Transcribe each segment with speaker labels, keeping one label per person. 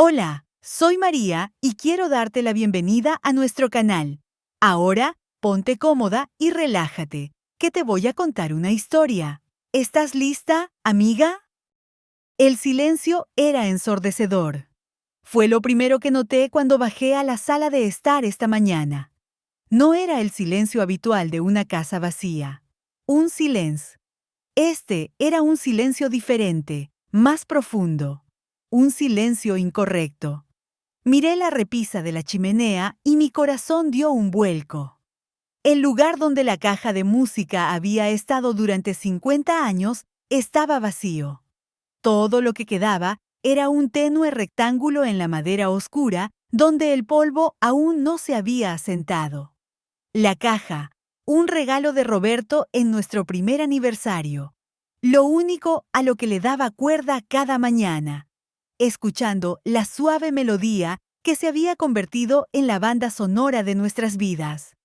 Speaker 1: Hola, soy María y quiero darte la bienvenida a nuestro canal. Ahora, ponte cómoda y relájate, que te voy a contar una historia. ¿Estás lista, amiga? El silencio era ensordecedor. Fue lo primero que noté cuando bajé a la sala de estar esta mañana. No era el silencio habitual de una casa vacía. Un silencio. Este era un silencio diferente, más profundo. Un silencio incorrecto. Miré la repisa de la chimenea y mi corazón dio un vuelco. El lugar donde la caja de música había estado durante 50 años estaba vacío. Todo lo que quedaba era un tenue rectángulo en la madera oscura donde el polvo aún no se había asentado. La caja, un regalo de Roberto en nuestro primer aniversario. Lo único a lo que le daba cuerda cada mañana, escuchando la suave melodía que se había convertido en la banda sonora de nuestras vidas.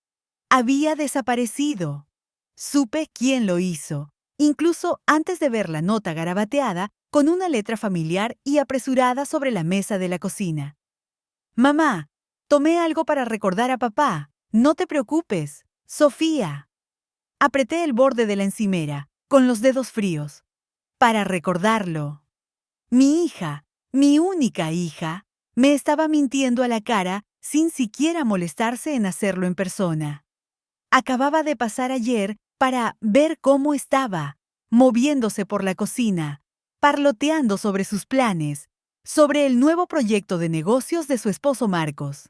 Speaker 1: Había desaparecido. Supe quién lo hizo, incluso antes de ver la nota garabateada con una letra familiar y apresurada sobre la mesa de la cocina. Mamá, tomé algo para recordar a papá. No te preocupes, Sofía. Apreté el borde de la encimera, con los dedos fríos, para recordarlo. Mi hija, mi única hija, me estaba mintiendo a la cara sin siquiera molestarse en hacerlo en persona. Acababa de pasar ayer para ver cómo estaba, moviéndose por la cocina, parloteando sobre sus planes, sobre el nuevo proyecto de negocios de su esposo Marcos.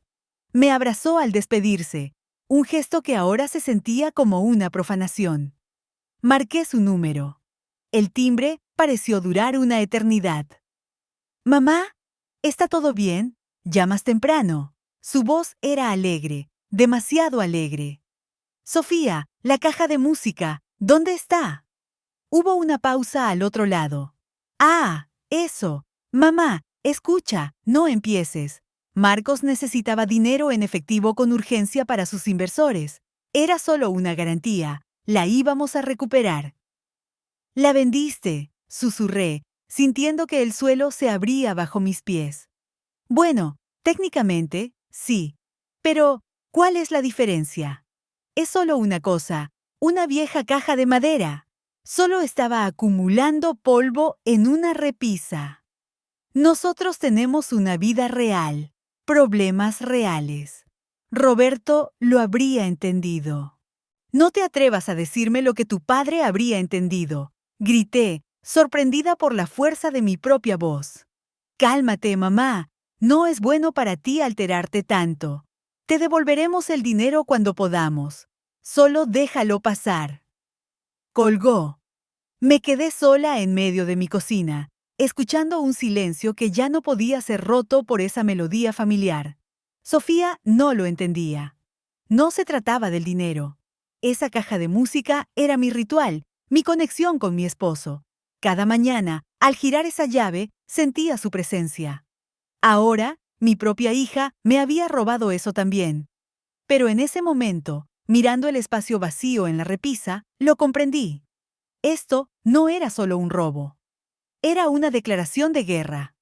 Speaker 1: Me abrazó al despedirse, un gesto que ahora se sentía como una profanación. Marqué su número. El timbre pareció durar una eternidad. «Mamá, ¿está todo bien? Llamas temprano». Su voz era alegre, demasiado alegre. «Sofía, la caja de música, ¿dónde está?» Hubo una pausa al otro lado. «Ah, eso. Mamá, escucha, no empieces». Marcos necesitaba dinero en efectivo con urgencia para sus inversores. Era solo una garantía. La íbamos a recuperar. «La vendiste», susurré, sintiendo que el suelo se abría bajo mis pies. «Bueno, técnicamente, sí. Pero, ¿cuál es la diferencia? Es solo una cosa, una vieja caja de madera. Solo estaba acumulando polvo en una repisa. Nosotros tenemos una vida real, problemas reales. Roberto lo habría entendido. No te atrevas a decirme lo que tu padre habría entendido, grité, sorprendida por la fuerza de mi propia voz. Cálmate, mamá. No es bueno para ti alterarte tanto. Te devolveremos el dinero cuando podamos. Solo déjalo pasar. Colgó. Me quedé sola en medio de mi cocina, escuchando un silencio que ya no podía ser roto por esa melodía familiar. Sofía no lo entendía. No se trataba del dinero. Esa caja de música era mi ritual, mi conexión con mi esposo. Cada mañana, al girar esa llave, sentía su presencia. Ahora, mi propia hija me había robado eso también. Pero en ese momento, mirando el espacio vacío en la repisa, lo comprendí. Esto no era solo un robo. Era una declaración de guerra.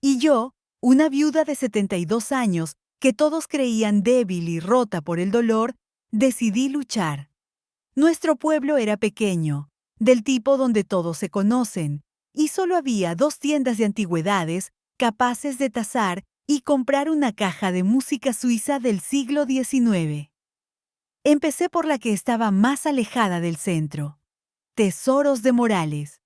Speaker 1: Y yo, una viuda de 72 años, que todos creían débil y rota por el dolor, decidí luchar. Nuestro pueblo era pequeño, del tipo donde todos se conocen, y solo había 2 tiendas de antigüedades capaces de tasar y comprar una caja de música suiza del siglo XIX. Empecé por la que estaba más alejada del centro. Tesoros de Morales.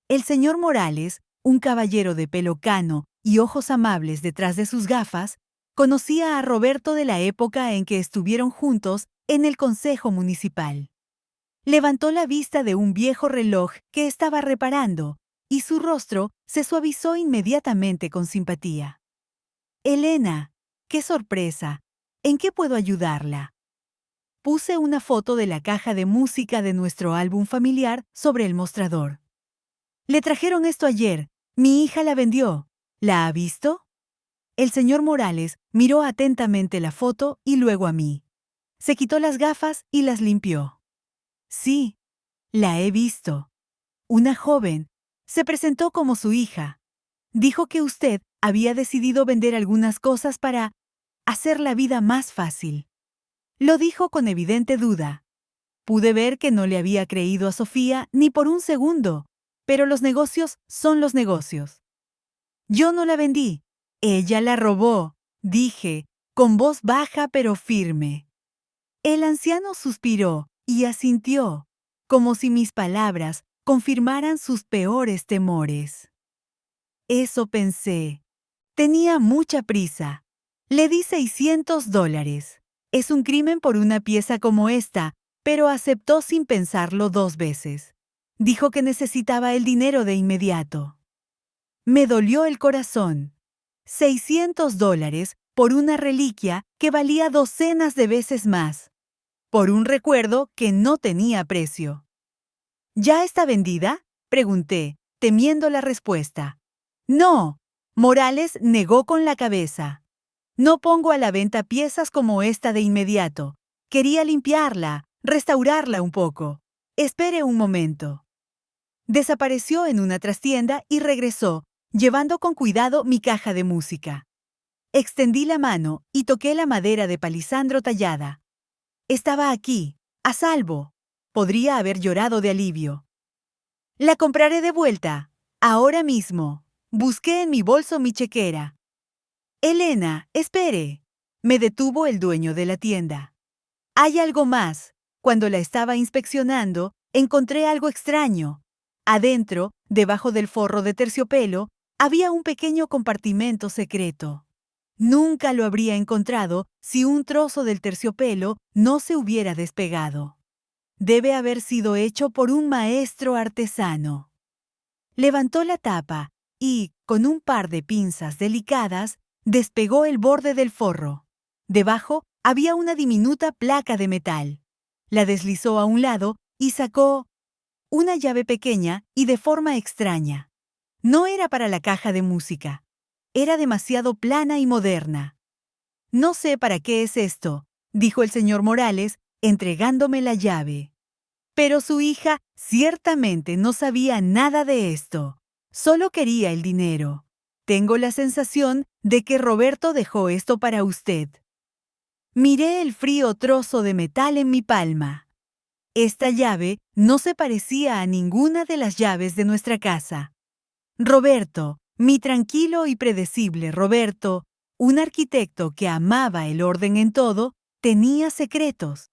Speaker 1: El señor Morales, un caballero de pelo cano y ojos amables detrás de sus gafas, conocía a Roberto de la época en que estuvieron juntos en el consejo municipal. Levantó la vista de un viejo reloj que estaba reparando, y su rostro se suavizó inmediatamente con simpatía. «Elena, qué sorpresa. ¿En qué puedo ayudarla?» Puse una foto de la caja de música de nuestro álbum familiar sobre el mostrador. «Le trajeron esto ayer. Mi hija la vendió. ¿La ha visto?» El señor Morales miró atentamente la foto y luego a mí. Se quitó las gafas y las limpió. «Sí, la he visto. Una joven. Se presentó como su hija. Dijo que usted había decidido vender algunas cosas para hacer la vida más fácil. Lo dijo con evidente duda. Pude ver que no le había creído a Sofía ni por un segundo, pero los negocios son los negocios. Yo no la vendí, ella la robó, dije, con voz baja pero firme. El anciano suspiró y asintió, como si mis palabras confirmaran sus peores temores. Eso pensé. Tenía mucha prisa. Le di $600. Es un crimen por una pieza como esta, pero aceptó sin pensarlo 2 veces. Dijo que necesitaba el dinero de inmediato. Me dolió el corazón. $600 por una reliquia que valía docenas de veces más. Por un recuerdo que no tenía precio. ¿Ya está vendida?, pregunté, temiendo la respuesta. No, Morales negó con la cabeza. No pongo a la venta piezas como esta de inmediato. Quería limpiarla, restaurarla un poco. Espere un momento. Desapareció en una trastienda y regresó, llevando con cuidado mi caja de música. Extendí la mano y toqué la madera de palisandro tallada. Estaba aquí, a salvo. Podría haber llorado de alivio. La compraré de vuelta, ahora mismo. Busqué en mi bolso mi chequera. Elena, espere. Me detuvo el dueño de la tienda. Hay algo más. Cuando la estaba inspeccionando, encontré algo extraño. Adentro, debajo del forro de terciopelo, había un pequeño compartimento secreto. Nunca lo habría encontrado si un trozo del terciopelo no se hubiera despegado. Debe haber sido hecho por un maestro artesano. Levantó la tapa y, con un par de pinzas delicadas, despegó el borde del forro. Debajo había una diminuta placa de metal. La deslizó a un lado y sacó una llave pequeña y de forma extraña. No era para la caja de música. Era demasiado plana y moderna. No sé para qué es esto, dijo el señor Morales, entregándome la llave. Pero su hija ciertamente no sabía nada de esto. Solo quería el dinero. Tengo la sensación de que Roberto dejó esto para usted. Miré el frío trozo de metal en mi palma. Esta llave no se parecía a ninguna de las llaves de nuestra casa. Roberto, mi tranquilo y predecible Roberto, un arquitecto que amaba el orden en todo, tenía secretos.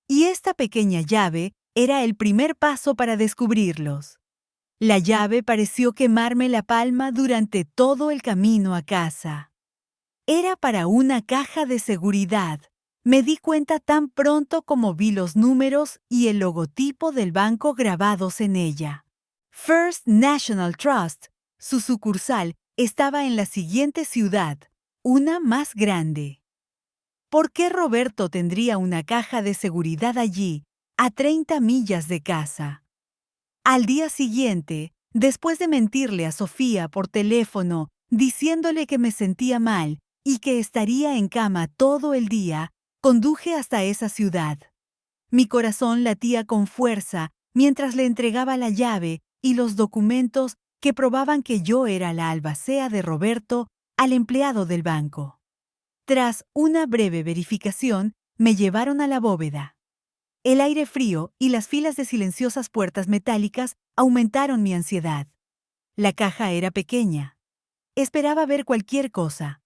Speaker 1: Y esta pequeña llave era el primer paso para descubrirlos. La llave pareció quemarme la palma durante todo el camino a casa. Era para una caja de seguridad. Me di cuenta tan pronto como vi los números y el logotipo del banco grabados en ella. First National Trust, su sucursal, estaba en la siguiente ciudad, una más grande. ¿Por qué Roberto tendría una caja de seguridad allí, a 30 millas de casa? Al día siguiente, después de mentirle a Sofía por teléfono, diciéndole que me sentía mal y que estaría en cama todo el día, conduje hasta esa ciudad. Mi corazón latía con fuerza mientras le entregaba la llave y los documentos que probaban que yo era la albacea de Roberto al empleado del banco. Tras una breve verificación, me llevaron a la bóveda. El aire frío y las filas de silenciosas puertas metálicas aumentaron mi ansiedad. La caja era pequeña. Esperaba ver cualquier cosa.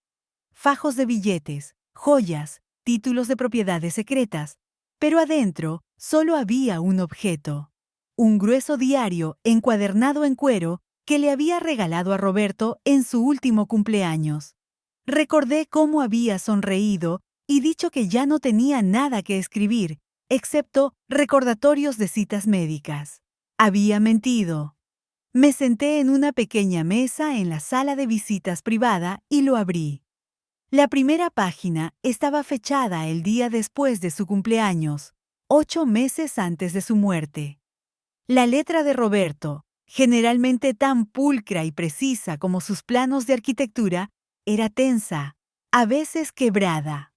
Speaker 1: Fajos de billetes, joyas, títulos de propiedades secretas. Pero adentro solo había un objeto. Un grueso diario encuadernado en cuero que le había regalado a Roberto en su último cumpleaños. Recordé cómo había sonreído y dicho que ya no tenía nada que escribir, excepto recordatorios de citas médicas. Había mentido. Me senté en una pequeña mesa en la sala de visitas privada y lo abrí. La primera página estaba fechada el día después de su cumpleaños, 8 meses antes de su muerte. La letra de Roberto, generalmente tan pulcra y precisa como sus planos de arquitectura, era tensa, a veces quebrada.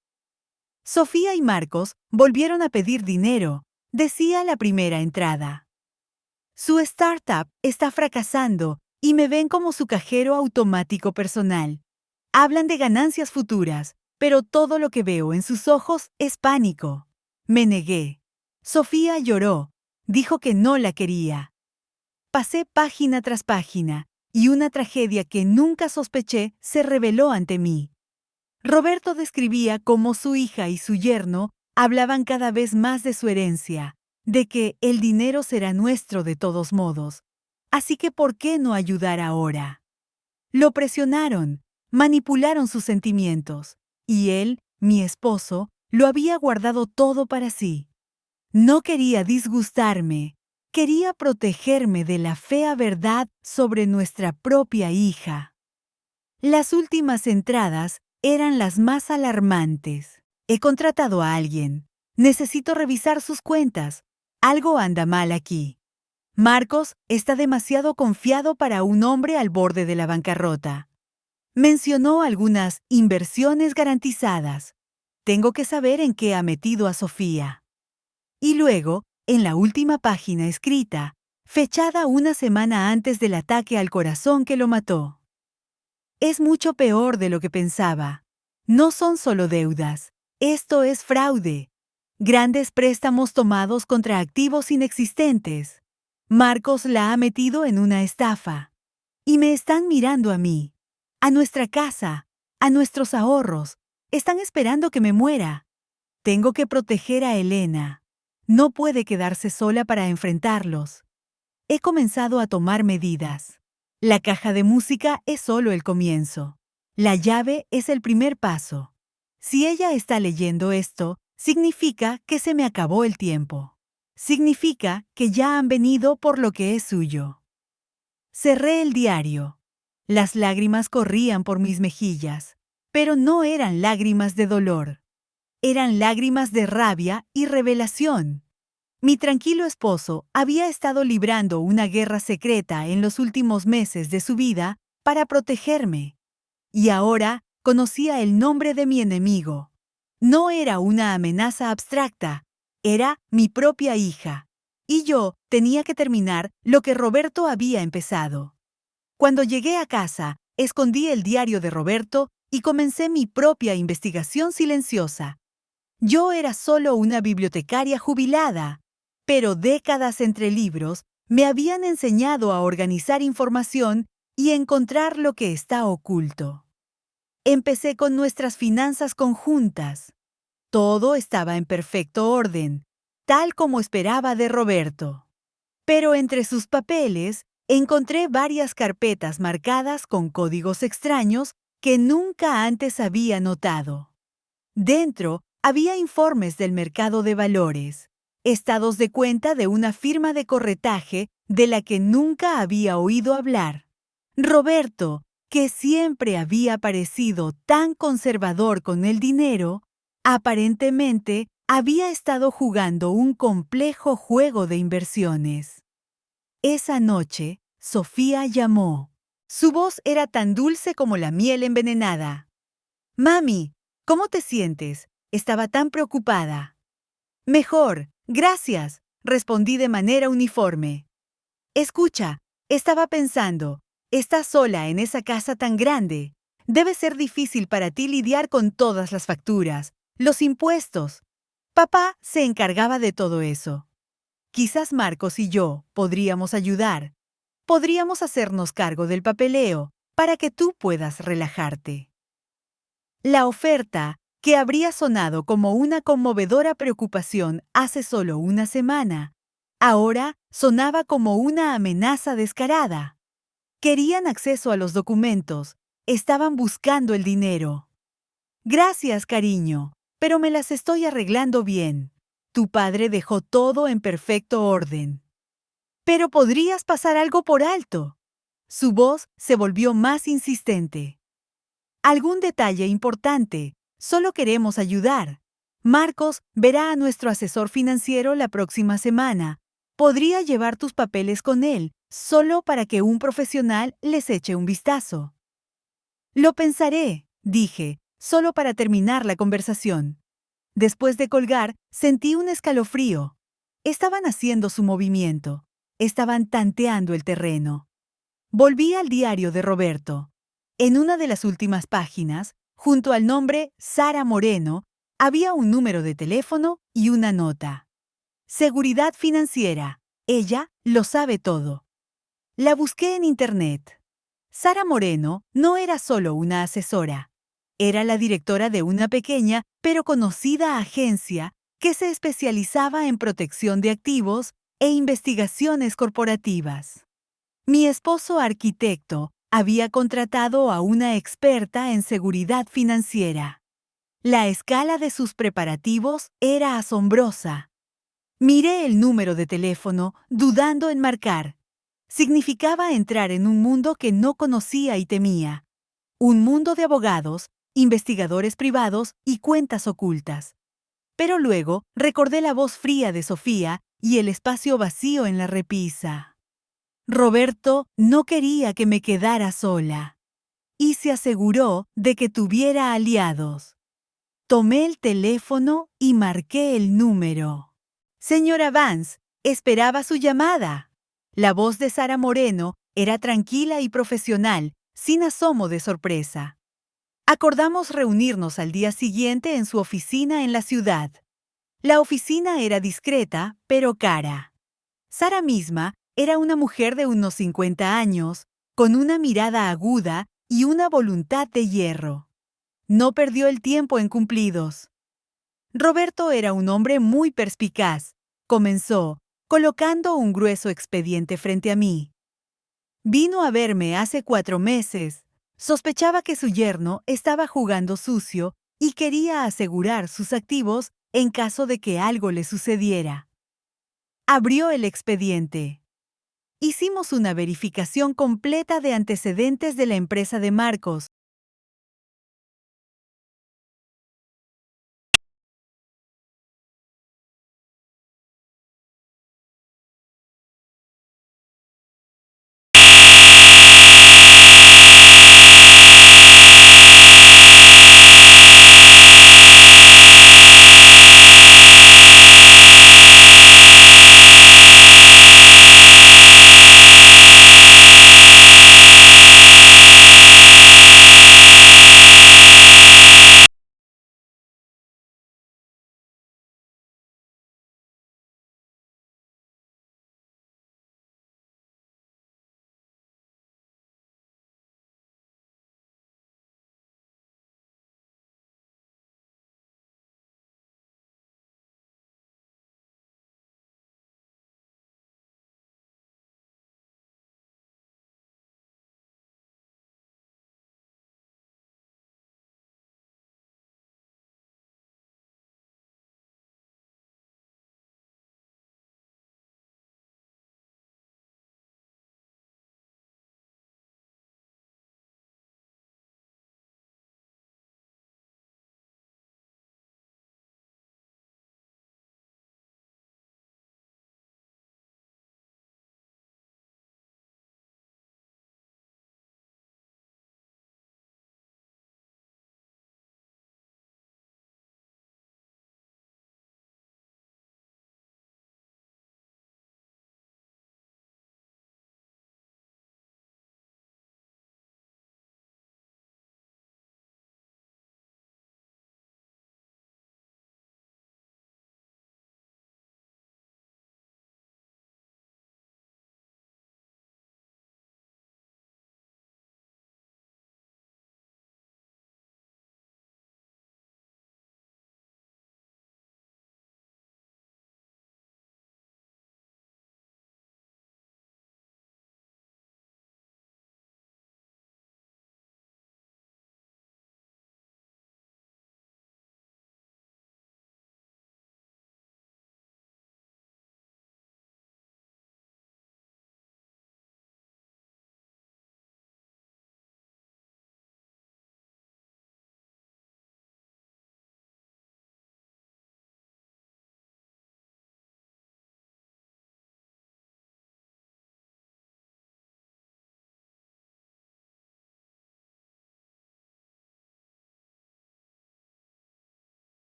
Speaker 1: Sofía y Marcos volvieron a pedir dinero, decía la primera entrada. Su startup está fracasando y me ven como su cajero automático personal. Hablan de ganancias futuras, pero todo lo que veo en sus ojos es pánico. Me negué. Sofía lloró. Dijo que no la quería. Pasé página tras página, y una tragedia que nunca sospeché se reveló ante mí. Roberto describía cómo su hija y su yerno hablaban cada vez más de su herencia, de que el dinero será nuestro de todos modos. Así que ¿por qué no ayudar ahora? Lo presionaron, manipularon sus sentimientos, y él, mi esposo, lo había guardado todo para sí. No quería disgustarme, quería protegerme de la fea verdad sobre nuestra propia hija. Las últimas entradas eran las más alarmantes. He contratado a alguien. Necesito revisar sus cuentas. Algo anda mal aquí. Marcos está demasiado confiado para un hombre al borde de la bancarrota. Mencionó algunas inversiones garantizadas. Tengo que saber en qué ha metido a Sofía. Y luego, en la última página escrita, fechada una semana antes del ataque al corazón que lo mató. Es mucho peor de lo que pensaba. No son solo deudas. Esto es fraude. Grandes préstamos tomados contra activos inexistentes. Marcos la ha metido en una estafa. Y me están mirando a mí, a nuestra casa, a nuestros ahorros. Están esperando que me muera. Tengo que proteger a Elena. No puede quedarse sola para enfrentarlos. He comenzado a tomar medidas. La caja de música es solo el comienzo. La llave es el primer paso. Si ella está leyendo esto, significa que se me acabó el tiempo. Significa que ya han venido por lo que es suyo. Cerré el diario. Las lágrimas corrían por mis mejillas, pero no eran lágrimas de dolor. Eran lágrimas de rabia y revelación. Mi tranquilo esposo había estado librando una guerra secreta en los últimos meses de su vida para protegerme. Y ahora conocía el nombre de mi enemigo. No era una amenaza abstracta, era mi propia hija. Y yo tenía que terminar lo que Roberto había empezado. Cuando llegué a casa, escondí el diario de Roberto y comencé mi propia investigación silenciosa. Yo era solo una bibliotecaria jubilada, pero décadas entre libros me habían enseñado a organizar información y encontrar lo que está oculto. Empecé con nuestras finanzas conjuntas. Todo estaba en perfecto orden, tal como esperaba de Roberto. Pero entre sus papeles encontré varias carpetas marcadas con códigos extraños que nunca antes había notado. Dentro había informes del mercado de valores, estados de cuenta de una firma de corretaje de la que nunca había oído hablar. Roberto, que siempre había parecido tan conservador con el dinero, aparentemente había estado jugando un complejo juego de inversiones. Esa noche, Sofía llamó. Su voz era tan dulce como la miel envenenada. «Mami, ¿cómo te sientes?» Estaba tan preocupada. «Mejor, gracias», respondí de manera uniforme. «Escucha, estaba pensando, estás sola en esa casa tan grande. Debe ser difícil para ti lidiar con todas las facturas, los impuestos. Papá se encargaba de todo eso. Quizás Marcos y yo podríamos ayudar. Podríamos hacernos cargo del papeleo para que tú puedas relajarte». La oferta, que habría sonado como una conmovedora preocupación hace solo una semana, ahora sonaba como una amenaza descarada. Querían acceso a los documentos, estaban buscando el dinero. «Gracias, cariño, pero me las estoy arreglando bien. Tu padre dejó todo en perfecto orden». «Pero podrías pasar algo por alto». Su voz se volvió más insistente. «Algún detalle importante. Solo queremos ayudar. Marcos verá a nuestro asesor financiero la próxima semana. Podría llevar tus papeles con él, solo para que un profesional les eche un vistazo». «Lo pensaré», dije, solo para terminar la conversación. Después de colgar, sentí un escalofrío. Estaban haciendo su movimiento. Estaban tanteando el terreno. Volví al diario de Roberto. En una de las últimas páginas, junto al nombre Sara Moreno, había un número de teléfono y una nota. Seguridad financiera. Ella lo sabe todo. La busqué en Internet. Sara Moreno no era solo una asesora. Era la directora de una pequeña pero conocida agencia que se especializaba en protección de activos e investigaciones corporativas. Mi esposo arquitecto había contratado a una experta en seguridad financiera. La escala de sus preparativos era asombrosa. Miré el número de teléfono, dudando en marcar. Significaba entrar en un mundo que no conocía y temía. Un mundo de abogados, investigadores privados y cuentas ocultas. Pero luego recordé la voz fría de Sofía y el espacio vacío en la repisa. Roberto no quería que me quedara sola y se aseguró de que tuviera aliados. Tomé el teléfono y marqué el número. Señora Vance, esperaba su llamada. La voz de Sara Moreno era tranquila y profesional, sin asomo de sorpresa. Acordamos reunirnos al día siguiente en su oficina en la ciudad. La oficina era discreta, pero cara. Sara misma era una mujer de unos 50 años, con una mirada aguda y una voluntad de hierro. No perdió el tiempo en cumplidos. Roberto era un hombre muy perspicaz. Comenzó, colocando un grueso expediente frente a mí. Vino a verme hace 4 meses. Sospechaba que su yerno estaba jugando sucio y quería asegurar sus activos en caso de que algo le sucediera. Abrió el expediente. Hicimos una verificación completa de antecedentes de la empresa de Marcos,